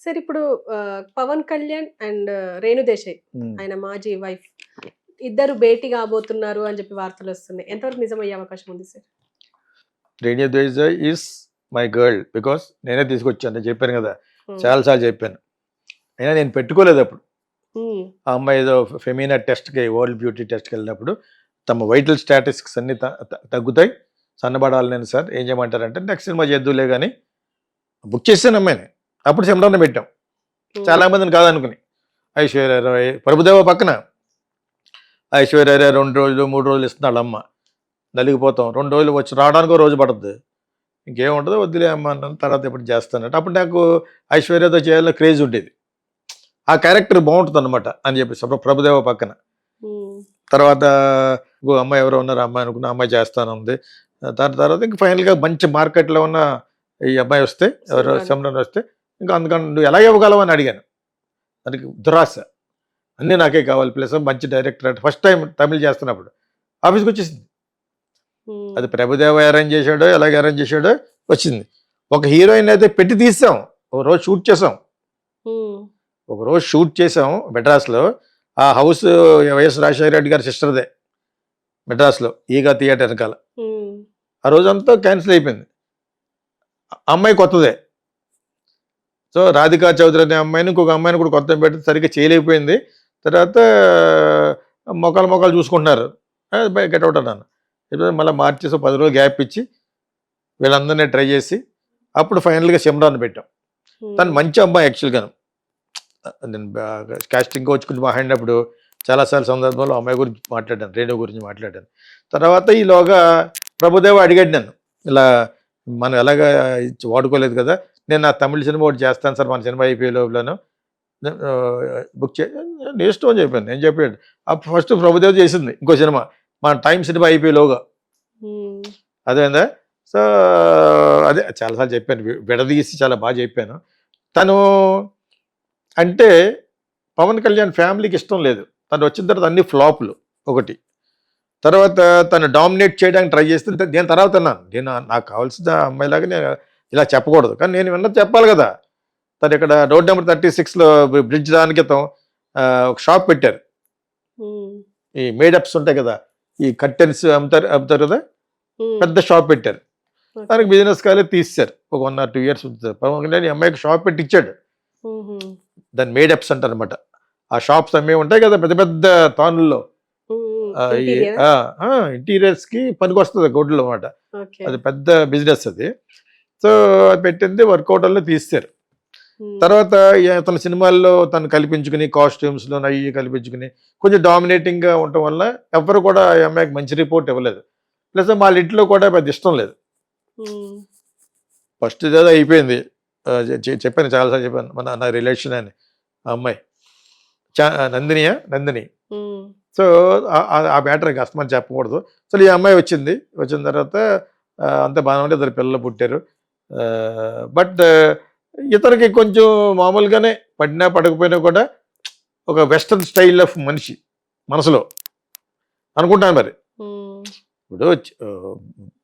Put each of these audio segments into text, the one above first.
Sir ఇప్పుడు Pawan Kalyan and Renu Desai హ్మ్. ఆయన మాజీ వైఫ్ ఇద్దరు భేటీ కాబోతున్నారు అని చెప్పి వార్తలు వస్తున్నాయి. ఎంతవరకు నిజమయ్యే అవకాశం ఉంది sir? Renu Desai is my girl because నేనే తీసుకొచ్చాను. నేను చెప్పాను కదా, హ్మ్. చాలాసార్లు చెప్పాను. అయినా నేను పెట్టుకోలేదు అప్పుడు. హ్మ్. ఆ అమ్మాయి ఏదో ఫెమినా టెస్ట్కి, వరల్డ్ బ్యూటీ టెస్ట్కి వెళ్ళినప్పుడు తమ వైటల్ స్టాటిస్టిక్స్ అన్ని తగ్గుతాయి, సన్నబడాలి. నేను సార్ ఏం చేయమంటారంటే నెక్స్ట్ సినిమా చేద్దులే కానీ బుక్ చేసాను అమ్మాయిని. అప్పుడు సిమ్రాన్ పెట్టాం హ్మ్. చాలా మందిని కాదనుకుని. ఐశ్వర్య రాయ్, ప్రభుదేవ పక్కన ఐశ్వర్య రాయ్ 2 రోజులు 3 రోజులు ఇస్తున్నాడు అమ్మ. నలిగిపోతాం. 2 రోజులు వచ్చి రావడానికి రోజు పడుతుంది. ఇంకేముంటుందో వద్దులే అమ్మ అన్నాను. తర్వాత ఎప్పుడు చేస్తానంటే అప్పుడు నాకు ఐశ్వర్యతో చేయాలని క్రేజ్ ఉండేది. ఆ క్యారెక్టర్ బాగుంటుంది అనమాట అని చెప్పేసి ప్రభుదేవ పక్కన. హ్మ్. తర్వాత ఇంకో అమ్మాయి ఎవరో ఉన్నారు, అమ్మాయి అనుకున్న అమ్మాయి చేస్తానుంది. దాని తర్వాత ఇంక ఫైనల్గా మంచి మార్కెట్లో ఉన్న ఈ అమ్మాయి వస్తే, ఎవరో సిమ్రన్ వస్తే, ఇంకా అందుకని నువ్వు ఎలా ఇవ్వగలవు అని అడిగాను. దానికి దురాశ, అన్నీ నాకే కావాలి, ప్లస్ మంచి డైరెక్టర్ అంటే ఫస్ట్ టైం తమిళ్ చేస్తున్నప్పుడు ఆఫీస్కి వచ్చేసింది. హ్మ్. అది ప్రభుదేవ అరేంజ్ చేశాడో ఎలాగ అరేంజ్ చేశాడో వచ్చింది. ఒక హీరోయిన్ అయితే పెట్టి తీసాం, ఒక రోజు షూట్ చేసాం. హ్మ్. ఒకరోజు షూట్ చేసాం మెడ్రాస్లో. ఆ హౌస్ వైఎస్ రాజశేఖర రెడ్డి గారి సిస్టర్దే, మెడ్రాస్లో ఈగా థియేటర్ వెనకాల. హ్మ్. ఆ రోజంతా క్యాన్సిల్ అయిపోయింది. అమ్మాయి కొత్తదే. సో రాధికా చౌదరి అనే అమ్మాయిని, ఇంకొక అమ్మాయిని కూడా కొత్త పెట్టి సరిగ్గా చేయలేకపోయింది. తర్వాత మొక్కలు చూసుకుంటున్నారు. గెట్ అవుట్ అన్నాను. మళ్ళీ మార్చేసి 10 రోజులు గ్యాప్ ఇచ్చి వీళ్ళందరినీ ట్రై చేసి అప్పుడు ఫైనల్గా సిమ్రాన్ పెట్టాం. తను హ్మ్. మంచి అమ్మాయి యాక్చువల్గా. నేను కాస్టింగ్ కోచ్ గురించి మాట్లాడినప్పుడు చాలాసార్లు సందర్భంలో అమ్మాయి గురించి మాట్లాడాను, రేణు గురించి మాట్లాడాను. తర్వాత ఈలోగా ప్రభుదేవ అడిగాడు నన్ను, ఇలా మనం ఎలాగా వాడుకోలేదు కదా, నేను నా తమిళ సినిమా ఒకటి చేస్తాను సార్, మన సినిమా అయిపోయే లోపలను బుక్ చే, నేను ఇష్టం అని చెప్పాను. నేను చెప్పాడు అప్పుడు ఫస్ట్ ప్రభుదేవ చేసింది ఇంకో సినిమా, మన టైం సినిమా అయిపోయేలోగా. హ్మ్. అదేందా. సో అదే చాలాసార్లు చెప్పాను, విడదీసి చాలా బాగా చెప్పాను. తను అంటే పవన్ కళ్యాణ్ ఫ్యామిలీకి ఇష్టం లేదు. తను వచ్చిన తర్వాత అన్ని ఫ్లాప్లు ఒకటి. తర్వాత తను డామినేట్ చేయడానికి ట్రై చేస్తే నేను తర్వాత అన్నాను, నేను నాకు కావాల్సిన అమ్మాయిలాగా నేను ఇలా చెప్పకూడదు, కానీ నేను విన్నది చెప్పాలి కదా. తను ఇక్కడ రోడ్ నెంబర్ 36లో బ్రిడ్జ్ దాని క్రితం ఒక షాప్ పెట్టారు. హ్మ్. ఈ మేడప్స్ ఉంటాయి కదా, ఈ కర్టెన్స్ అమ్ముతారు అమ్ముతారు కదా, హ్మ్. పెద్ద షాప్ పెట్టారు. ఓకే. దానికి బిజినెస్ కాలే తీస్తారు. ఒక 1 or 2 years ఉంటుంది. పవన్ కళ్యాణ్ ఈ అమ్మాయికి షాప్ పెట్టి ఇచ్చాడు. హుహు. దాన్ని మేడప్స్ అంటారు అనమాట. ఆ షాప్స్ అమ్మే ఉంటాయి కదా పెద్ద పెద్ద తానుల్లో. హ్మ్. ఈ ఇంటీరియరా? ఇంటీరియర్స్కి పనికొస్తుంది గుడ్లు అనమాట. ఓకే. అది పెద్ద బిజినెస్ అది. సో అది పెట్టింది, వర్కౌట్ వల్ల తీస్తారు. హ్మ్. తర్వాత తన సినిమాల్లో తను కల్పించుకుని కాస్ట్యూమ్స్లో అవి కల్పించుకుని కొంచెం డామినేటింగ్గా ఉండటం వల్ల ఎవరు కూడా ఈ అమ్మాయికి మంచి రిపోర్ట్ ఇవ్వలేదు. ప్లస్ వాళ్ళ ఇంట్లో కూడా పెద్ద ఇష్టం లేదు. హ్మ్. ఫస్ట్ ఇదేదో అయిపోయింది. చెప్పాను చాలాసార్లు చెప్పాను, నా రిలేషన్ అని ఆ అమ్మాయి నందిని. హ్మ్. సో ఆ మ్యాటర్ ఇంకా అస్తమానం చెప్పకూడదు. సో ఈ అమ్మాయి వచ్చిన తర్వాత అంతా బాగానే ఉంటే 2 పిల్లలు పుట్టారు. బట్ ఇతనికి కొంచెం మామూలుగానే పడినా పడకపోయినా కూడా ఒక వెస్టర్న్ స్టైల్ ఆఫ్ మనిషి మనసులో అనుకుంటాను. మరి హ్మ్. ఇప్పుడు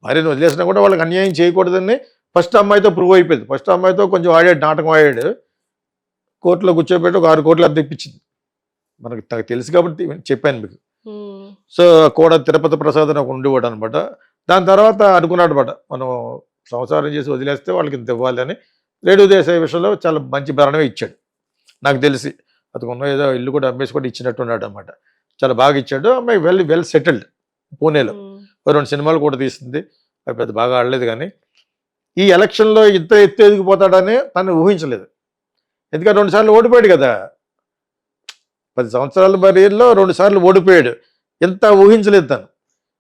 భార్యను వదిలేసినా కూడా వాళ్ళకి అన్యాయం చేయకూడదని ఫస్ట్ అమ్మాయితో ప్రూవ్ అయిపోయింది. ఫస్ట్ అమ్మాయితో కొంచెం ఆడాడు, నాటకం ఆడాడు. కోర్టులో కూర్చోబెట్టి ఒక 6 కోట్లు అద్దె ఇప్పించింది. నాకు తెలుసు కాబట్టి చెప్పాను మీకు. హ్మ్. సో కూడా తిరుపతి ప్రసాద్ అని ఒక ఉండేవాడు అనమాట. దాని తర్వాత అనుకున్నాడు అనమాట, మనం సంసారం చేసి వదిలేస్తే వాళ్ళకి ఇంత ఇవ్వాలి అని. రేణు దేశాయ్ విషయంలో చాలా మంచి భరణమే ఇచ్చాడు నాకు తెలిసి. అతను ఏదో ఇల్లు కూడా అమ్మేసి కూడా ఇచ్చినట్టున్నాడు అనమాట. చాలా బాగా ఇచ్చాడు. అమ్మాయి వెల్ సెటిల్డ్ పూణేలో. హ్మ్. 2 సినిమాలు కూడా తీసింది. అవి పెద్ద బాగా ఆడలేదు కానీ ఈ ఎలక్షన్లో ఇంత ఎత్తు ఎదిగిపోతాడని తను ఊహించలేదు. ఎందుకంటే 2 సార్లు ఓడిపోయాడు కదా, 10 సంవత్సరాల బరిలో 2 సార్లు ఓడిపోయాడు. ఎంత ఊహించలేదు తను.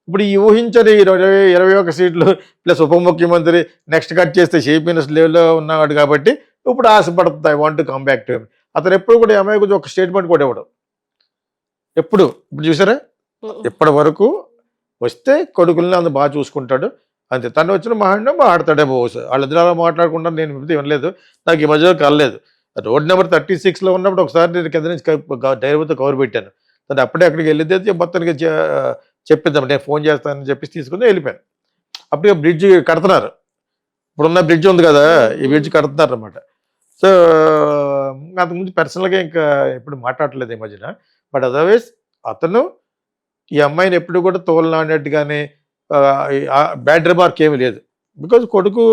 ఇప్పుడు ఈ ఊహించని 21 సీట్లు ప్లస్ ఉప ముఖ్యమంత్రి నెక్స్ట్ కట్ చేస్తే చీఫ్ మినిస్టర్ లెవెల్లో ఉన్నాడు కాబట్టి ఇప్పుడు ఆశపడుతుంది, I want to come back to him. అతను ఎప్పుడు కూడా ఈ అమ్మాయి గురించి ఒక స్టేట్మెంట్ కూడా ఇవ్వడం ఎప్పుడు. ఇప్పుడు చూసారా, హ్మ్. ఇప్పటి వరకు వస్తే కొడుకుల్ని అంత బాగా చూసుకుంటాడు అంతే. తను వచ్చిన మాట్లాడతాడేమో వాళ్ళిద్దరు మాట్లాడకుండా నేను వినలేదు. నాకు ఈ మధ్యలో కలలేదు. రోడ్ నెంబర్ 36లో ఉన్నప్పుడు ఒకసారి నేను కింద నుంచి డ్రైవర్తో కవర్ పెట్టాను. తను అప్పుడే అక్కడికి వెళ్ళితే మొత్తానికి చెప్పిందాం, నేను ఫోన్ చేస్తానని చెప్పేసి తీసుకుని వెళ్ళిపోయాను. అప్పుడు బ్రిడ్జ్ కడుతున్నారు, ఇప్పుడున్న బ్రిడ్జ్ ఉంది కదా, ఈ బ్రిడ్జ్ కడుతున్నారు అనమాట. సో అంతకుముందు పర్సనల్గా ఇంకా ఎప్పుడు మాట్లాడలేదు ఈ మధ్యన. బట్ అదర్వైజ్ అతను ఈ అమ్మాయిని ఎప్పుడు కూడా తోలనాడినట్టుగానే బ్యాడ్ రిమార్క్ ఏమీ లేదు. బికాజ్ కొడుకు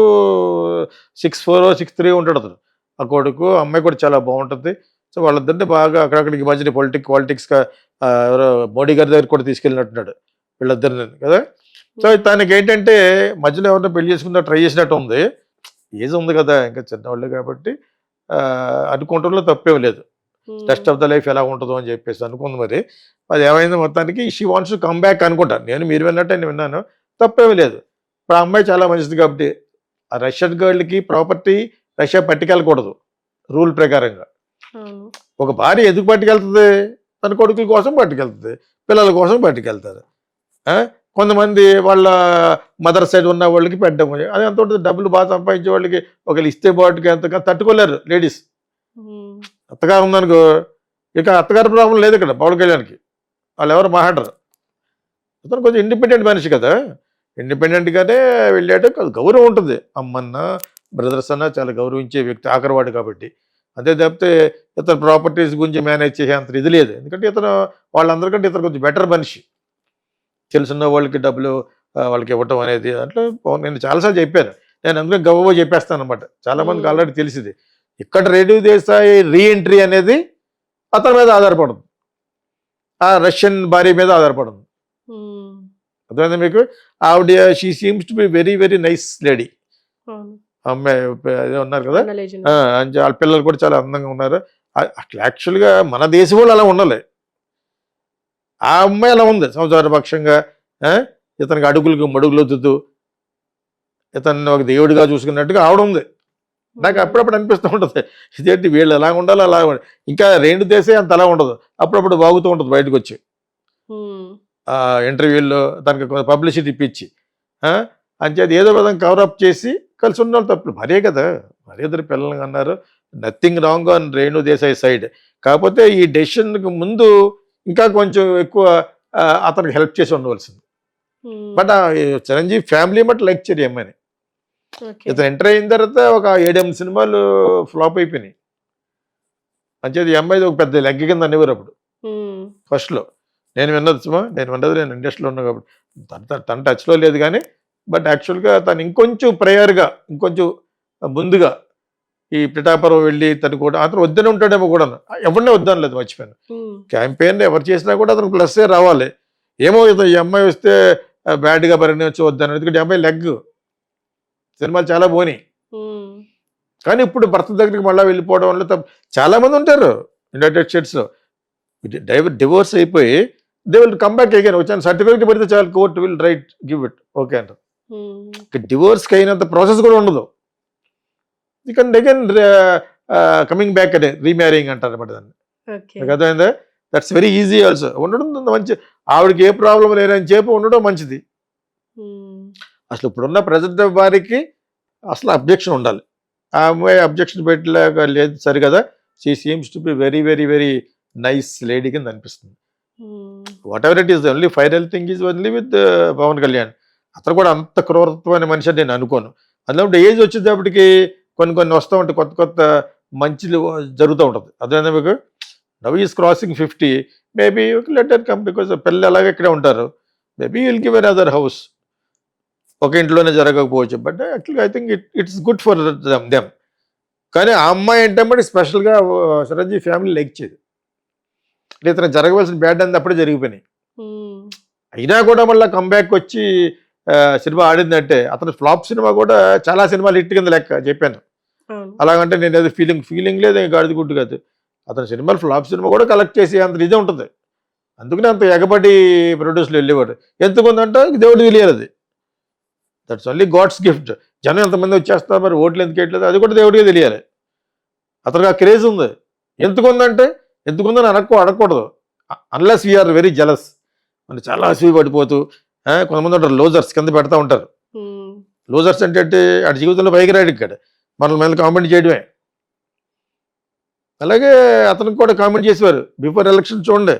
6'4" 6'3" ఉంటాడు అతను. ఆ కొడుకు అమ్మాయి కూడా చాలా బాగుంటుంది. సో వాళ్ళిద్దరిని బాగా అక్కడక్కడికి మధ్యన పాలిటిక్స్గా ఎవరో మోడీ గారి దగ్గర కూడా తీసుకెళ్ళినట్టున్నాడు వీళ్ళిద్దరిని కదా. సో తనకి ఏంటంటే మధ్యలో ఎవరినో పెళ్లి చేసుకుందా ట్రై చేసినట్టు ఉంది. ఏజ్ ఉంది కదా, ఇంకా చిన్నవాళ్ళు కాబట్టి అనుకోవటంలో తప్పేం లేదు. రెస్ట్ ఆఫ్ ద లైఫ్ ఎలా ఉంటుందో అని చెప్పేసి అనుకుంది. మరి అది ఏమైంది మొత్తానికి she wants to come back అనుకుంటాను. మీరు విన్నట్టే నేను విన్నాను, తప్పేమీ లేదు. ఇప్పుడు ఆ అమ్మాయి చాలా మంచిది కాబట్టి ఆ రష్యన్ గర్ల్కి ప్రాపర్టీ రష్యా పట్టుకెళ్ళకూడదు రూల్ ప్రకారంగా. ఒక భార్య ఎందుకు పట్టుకెళ్తుంది? తన కొడుకుల కోసం పట్టుకెళ్తుంది, పిల్లల కోసం పట్టుకెళ్తారు. కొంతమంది వాళ్ళ మదర్ సైడ్ ఉన్న వాళ్ళకి పెట్టడం, అది ఎంత ఉంటుంది, డబ్బులు బాగా సంపాదించే వాళ్ళకి ఒకళ్ళు ఇస్తే బాటుకి ఎంత తట్టుకోలేరు లేడీస్. అత్తగారు ఉందనుకో, ఇక అత్తగారి ప్రాబ్లం లేదు ఇక్కడ పవన్ కళ్యాణ్కి. వాళ్ళు ఎవరు మాట్లాడరు. అతను కొంచెం ఇండిపెండెంట్ మనిషి కదా, ఇండిపెండెంట్గానే వెళ్ళాడు. గౌరవం ఉంటుంది. అమ్మన్న బ్రదర్స్ అన్న చాలా గౌరవించే వ్యక్తి, ఆఖరివాడు కాబట్టి. అదే తప్పితే ఇతను ప్రాపర్టీస్ గురించి మేనేజ్ చేసే అంత ఇది లేదు. ఎందుకంటే ఇతను వాళ్ళందరికంటే ఇతను కొంచెం బెటర్ మనిషి. తెలుసున్న వాళ్ళకి డబ్బులు వాళ్ళకి ఇవ్వటం అనేది అట్లా నేను చాలాసార్లు చెప్పాను. నేను అందుకే గవ్వ చెప్పేస్తాను అనమాట. చాలామందికి ఆల్రెడీ తెలిసింది. ఇక్కడ రేణు దేశాయ్ రీఎంట్రీ అనేది అతని మీద ఆధారపడదు, ఆ రష్యన్ భార్య మీద ఆధారపడదు. అర్థమైంది మీకు? ఆవిడ she seems to be very very nice lady. అమ్మాయి అదే ఉన్నారు కదా, వాళ్ళ పిల్లలు కూడా చాలా అందంగా ఉన్నారు. అట్లా యాక్చువల్గా మన దేశం వాళ్ళు అలా ఉండాలి. ఆ అమ్మాయి అలా ఉంది, సంసారపక్షంగా ఇతనికి అడుగులకు మడుగులు వద్దుతూ ఇతన్ని ఒక దేవుడిగా చూసుకున్నట్టుగా ఆవిడ ఉంది. నాకు అప్పుడప్పుడు అనిపిస్తూ ఉంటుంది, ఇదేంటి వీళ్ళు ఎలా ఉండాలి అలా. ఇంకా రేణు దేశే అంత అలా ఉండదు, అప్పుడప్పుడు బాగుతూ ఉంటుంది బయటకు వచ్చి ఇంటర్వ్యూల్లో తనకి పబ్లిసిటీ ఇప్పించి అంచేది ఏదో విధంగా కవరప్ చేసి కలిసి ఉన్న వాళ్ళు తప్పులు. మరే కదా, మరీ ఇద్దరు పిల్లలు అన్నారు. Nothing wrong on Renu Desai side. కాకపోతే ఈ డెసిషన్కి ముందు ఇంకా కొంచెం ఎక్కువ అతనికి హెల్ప్ చేసి ఉండవలసింది. But Chiranjeevi family but like చేయరు అమ్మాయిని. ఇతను ఎంటర్ అయిన తర్వాత ఒక 7-8 సినిమాలు ఫ్లాప్ అయిపోయినాయి. అంచేది ఈ అమ్మాయిది ఒక పెద్ద లెగ్ కింద అనేవారు అప్పుడు ఫస్ట్లో. నేను విన్నది నేను ఇండస్ట్రీలో ఉన్నా కాబట్టి తన టచ్లో లేదు కానీ, బట్ యాక్చువల్గా తను ఇంకొంచెం ప్రయర్గా ఇంకొంచెం ముందుగా ఈ పిఠాపురం వెళ్ళి తను కూడా అతను వద్దనే ఉంటాడేమో కూడా. ఎవరినే వద్దాను లేదు, మర్చిపోయాను. క్యాంపెయిన్ ఎవరు చేసినా కూడా అతను ప్లస్సే రావాలి. ఏమో ఈ అమ్మాయి వస్తే బ్యాడ్గా పరిగణించి వద్దాను. ఎందుకంటే ఈ అమ్మాయి లెగ్ సినిమాలు చాలా పోనీ. కానీ ఇప్పుడు భర్త దగ్గరికి మళ్ళీ వెళ్ళిపోవడం వల్ల చాలా మంది ఉంటారు యునైటెడ్ స్టేట్స్లో. డివోర్స్ అయిపోయి they will come back again. వచ్చాను సర్టిఫికేట్ పెడితే చాలు, court will write give it okay అంటారు. డివోర్స్కి అయినంత ప్రాసెస్ కూడా ఉండదు. ఇక అగైన్ కమింగ్ బ్యాక్ అదే రీమ్యారింగ్ అంటారు అనమాట దాన్ని. అర్థమైందా? That's very easy also. ఉండడం మంచి, ఆవిడకి ఏ ప్రాబ్లం లేదని చెప్పి ఉండడం మంచిది. అసలు ఇప్పుడున్న ప్రజెంట్ వారికి అసలు అబ్జెక్షన్ ఉండాలి. ఆ అమ్మాయి అబ్జెక్షన్ పెట్టలేక లేదు సరి కదా. She seems to be very very very nice lady కింద అనిపిస్తుంది. Whatever it is, only final thing is only with Pavan Kalyan. అతను కూడా అంత క్రూరత్వమైన మనిషి అని నేను అనుకోను. అందులో ఏజ్ వచ్చేటప్పటికి కొన్ని వస్తూ ఉంటాయి, కొత్త కొత్త మంచిలు జరుగుతూ ఉంటుంది. అదే మీకు now is crossing 50, maybe letter come, because పిల్లలు అలాగే ఇక్కడే ఉంటారు. Maybe will give an other house. ఒక ఇంట్లోనే జరగకపోవచ్చు, బట్ యాక్చువల్గా I think it's good for them. కానీ ఆ అమ్మాయి అంటే మరి స్పెషల్గా చిరంజీవి ఫ్యామిలీ లైక్ చేయదు. ఇతను జరగవలసిన బ్యాడ్ అంది అప్పుడే జరిగిపోయినాయి. అయినా కూడా మళ్ళీ కంబ్యాక్ వచ్చి సినిమా ఆడిందంటే, అతను ఫ్లాప్ సినిమా కూడా చాలా సినిమాలు హిట్ కింద లెక్క చెప్పాను. అలాగంటే నేను ఏదో ఫీలింగ్ లేదు, గాడిది గుడ్డు కాదు. అతని సినిమాలు ఫ్లాప్ సినిమా కూడా కలెక్ట్ చేసి అంత ఇదే ఉంటుంది. అందుకని అంత ఎగబడి ప్రొడ్యూస్లో వెళ్ళేవాడు. ఎందుకుందంటే దేవుడు తెలియాలి, అది దట్స్ ఓన్లీ గాడ్స్ గిఫ్ట్. జనం ఎంతమంది వచ్చేస్తారు, మరి ఓట్లు ఎందుకు వేయట్లేదు, అది కూడా దేవుడికే తెలియాలి. అతనికి ఆ క్రేజ్ ఉంది. ఎందుకుందని అడగకూడదు. Unless we are very jealous. మనం చాలా అసూయ పడిపోతూ కొంతమంది ఉంటారు, లోజర్స్ కింద పెడతా ఉంటారు. లోజర్స్ అంటే అటు జీవితంలో పైకి రాడు, ఇక్కడ మనల్ని మళ్ళీ కామెంట్ చేయడమే. అలాగే అతనికి కూడా కామెంట్ చేసేవారు బిఫోర్ ఎలక్షన్. చూడండి,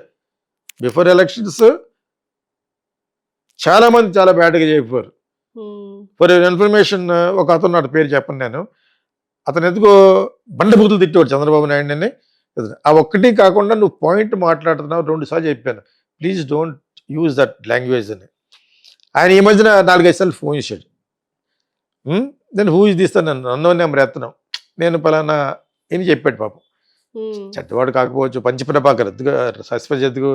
బిఫోర్ ఎలక్షన్స్ చాలా మంది చాలా బ్యాడ్గా చెప్పారు. ఫర్ ఇన్ఫర్మేషన్, ఒక అతను పేరు చెప్పను నేను, అతను ఎందుకో బండబూతులు తిట్టేవాడు చంద్రబాబు నాయుడిని. ఆ ఒక్కటి కాకుండా నువ్వు పాయింట్ మాట్లాడుతున్నావు 2 సార్లు చెప్పాను, please don't use that language అని. ఆయన ఈ మధ్యన 4-5 సార్లు ఫోన్ చేశాడు. నేను హూ ఇస్ తీస్తాను, నన్ను నెంబర్ ఎత్తను, నేను పలానా అని చెప్పాడు. పాపం చెడ్డవాడు కాకపోవచ్చు, పంచి ప్రభాకర్ ఎందుకు సస్పెన్స్ ఎందుకు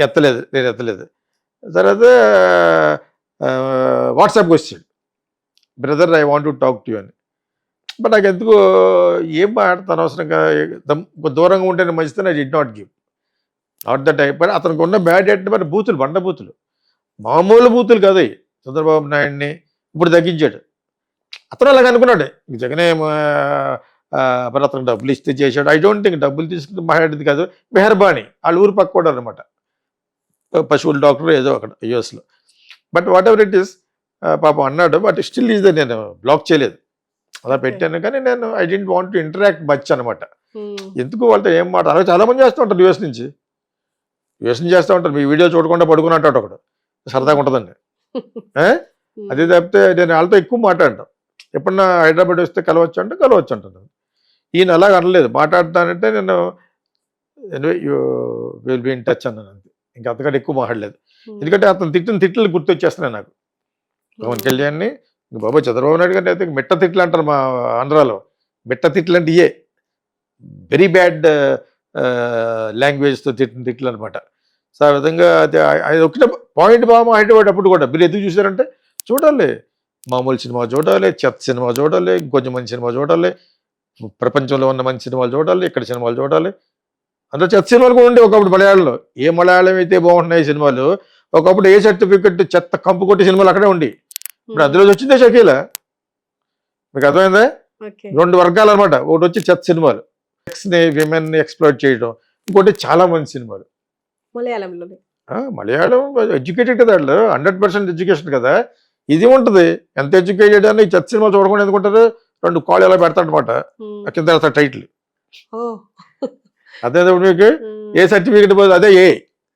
ఎత్తలేదు, నేను ఎత్తలేదు. తర్వాత వాట్సాప్కి వచ్చాడు, brother I want to talk to you అని. బట్ నాకు ఎందుకు ఏం మాట్లాడతాను అనవసరంగా, దూరంగా ఉంటేనే మంచిదని I did not give, not that I. But అతనికి ఉన్న బ్యాడ్ అంటే మరి బూతులు, బండ బూతులు, మామూలు బూతులు కాదు అవి. చంద్రబాబు నాయుడిని ఇప్పుడు తగ్గించాడు. అతను అలాగ అనుకున్నాడు, జగనే మరి అతను డబ్బులు ఇస్తే చేశాడు. ఐ డోంట్ థింక్ డబ్బులు తీసుకుని మాట్లాడేది కాదు, మెహర్బానీ వాళ్ళ ఊరు పక్క కూడా అనమాట, పశువుల డాక్టర్ ఏదో అక్కడ యూఎస్లో. But whatever it is పాపం అన్నాడు. బట్ స్టిల్ ఈజ్ నేను బ్లాక్ చేయలేదు, అలా పెట్టాను. కానీ నేను I don't want to interact much అనమాట. ఎందుకు వాళ్ళతో ఏం మాట, అలాగే చాలా మంది చేస్తూ ఉంటారు యూఎస్ నుంచి చేస్తూ ఉంటారు. మీ వీడియో చూడకుండా పడుకుని అంటాడు ఒకడు, సరదాగా ఉంటుందండి. అదే తప్పితే నేను వాళ్ళతో ఎక్కువ మాట్లాడటం. ఎప్పుడన్నా హైదరాబాద్ వస్తే కలవచ్చు అంటే కలవచ్చు అంటాను. ఈయన అలాగ అనలేదు, మాట్లాడతానంటే నేను విల్ బి ఇన్ టచ్ అన్నాను అంతే. ఇంకా అంతకంటే ఎక్కువ మాట్లాడలేదు. ఎందుకంటే అతను తిట్టిన తిట్లు గుర్తొచ్చేస్తున్నాయి నాకు. పవన్ కళ్యాణ్ని బాబా చంద్రబాబు నాయుడు గారిని అయితే మిట్ట తిట్లు అంటారు మా ఆంధ్రాలో. మిట్ట తిట్లు అంటే ఇయే వెరీ బ్యాడ్ లాంగ్వేజ్తో తిట్టిన తిట్లు అనమాట. సో ఆ విధంగా అది ఒకటే పాయింట్ బాగా మాట్లాడేటప్పుడు కూడా మీరు ఎందుకు చూసారంటే, చూడాలి మామూలు సినిమా చూడాలి, చెత్త సినిమా చూడాలి, ఇంకొంచెం మంచి సినిమా చూడాలి, ప్రపంచంలో ఉన్న మంచి సినిమాలు చూడాలి, ఇక్కడ సినిమాలు చూడాలి. అందులో చెత్త సినిమాలు కూడా ఉండే ఒకప్పుడు మలయాళంలో. ఏ మలయాళం అయితే బాగుంటున్నాయి సినిమాలు, ఒకప్పుడు ఏ సర్టిఫికెట్ చెత్త కంపు కొట్టి సినిమాలు అక్కడే ఉండి. ఇప్పుడు అందులో వచ్చిందే షకీలా. మీకు అర్థమైందా? 2 వర్గాలు అనమాట. ఒకటి వచ్చి చెత్త సినిమాలు, సెక్స్ని విమెన్ని ఎక్స్ప్లోర్ చేయడం, ఇంకోటి చాలా మంచి సినిమాలు. మలయాళం ఎడ్యుకేటెడ్ కదా, వాళ్ళు 100% ఎడ్యుకేషన్ కదా. ఇది ఉంటుంది ఎంత ఎడ్యుకేటెడ్ అని చెత్త సినిమా చూడకుండా ఎందుకుంటారు, 2 కాళ్ళు ఎలా పెడతాడనమాట కింద టైటిల్. అదే మీకు ఏ సర్టిఫికెట్ అదే ఏ